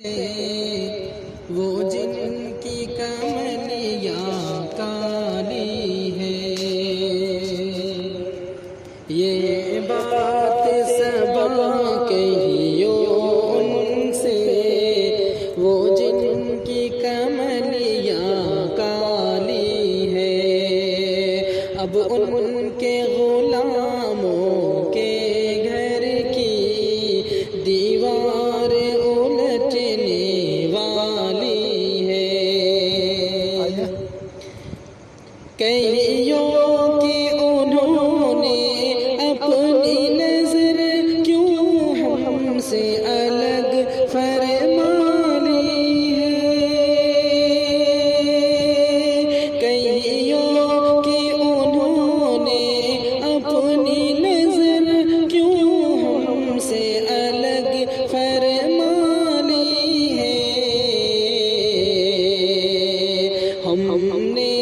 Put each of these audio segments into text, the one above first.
وہ جن کی کملیاں کالی ہے، یہ بات سبا کہیو ان سے، وہ جن کی کملیاں کالی ہے، اب ان کے غلاموں کے گھر کی دیوار الٹنے والی ہے، کہیو کہ انہوں نے اپنی نظر کیوں ہم سے الگ فرما لی ہے، کہیو کہ انہوں نے اپنی نظر کیوں ہم سے الگ فرما لی ہے، ہم نے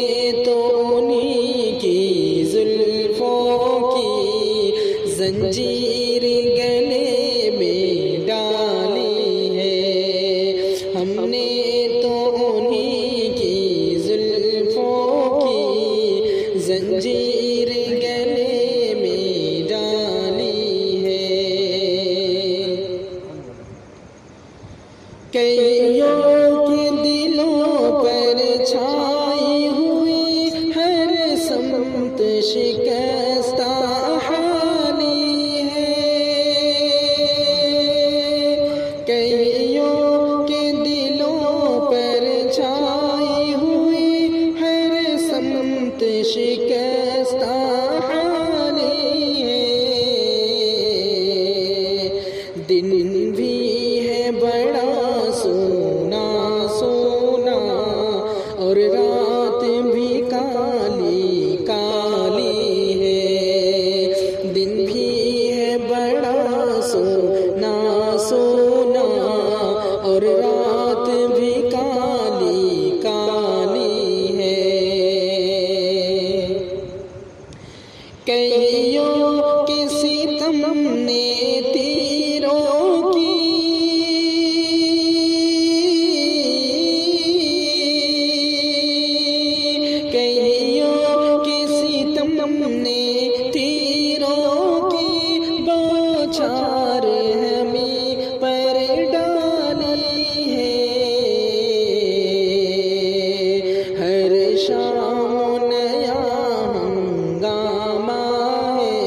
تو انہی کی زلفوں کی زنجیر گلے میں ڈالی ہے، ہم نے تو انہی کی زلفوں کی زنجیر گلے میں ڈالی ہے، کئیوں کے دلوں پر چھائی ہوئی ہر سمت شکستہ حالی ہے، کئیوں کے دلوں پر چھائی ہوئی ہر سمت شکستہ حالی ہے، دن بھی ہے بڑا سونا سونا اور رات بھی کالی کالی ہے، دن بھی ہے بڑا سونا سونا اور رات بھی کالی کالی ہے، کئیوں کے ستم نے تیروں کی نے تیروں کی بوچھار ہمیں پر ڈالی ہے، ہر شام نیا ہنگامہ ہے،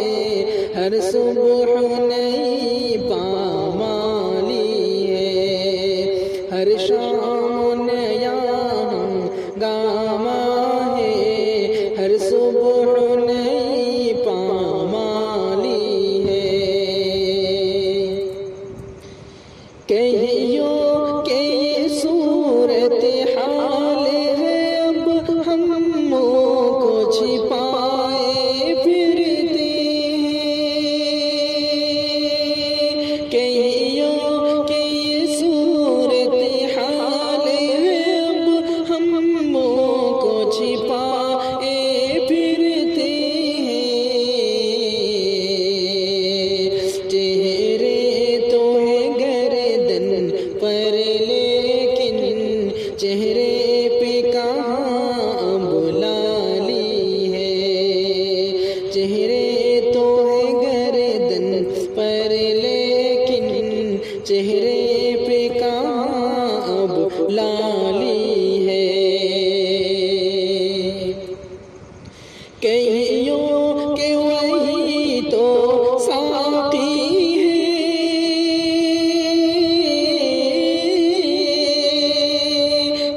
ہر صبح نئی پامالی ہے، ہر شام نیا ہنگامہ ہے، ہر صبح نئی پامالی ہے، کہیو کہ یہ صورت حال ہے اب ہم کو چھپائے پھرتے ہیں، کہیو کہ یہ صورت حال ہے اب ہم کو چھپائے پھرتے ہیں، چہرے تو ہے گردن پر لیکن چہرے پہ کہاں بلالی ہے، چہرے تو ہے گردن پر لیکن چہرے پہ کہاں بلالی ہے، کہیوں کہ وہی تو ساقی ہے،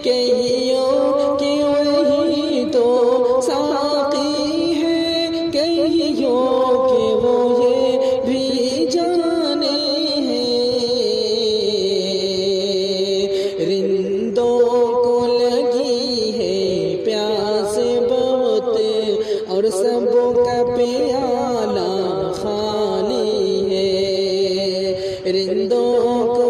کہیوں کہ وہی تو ساقی ہے، کہیوں کہ وہ یہ بھی جانے ہیں، رندوں کو لگی ہے پیاس بہت اور سب کا پیالہ خالی ہے، رندوں کو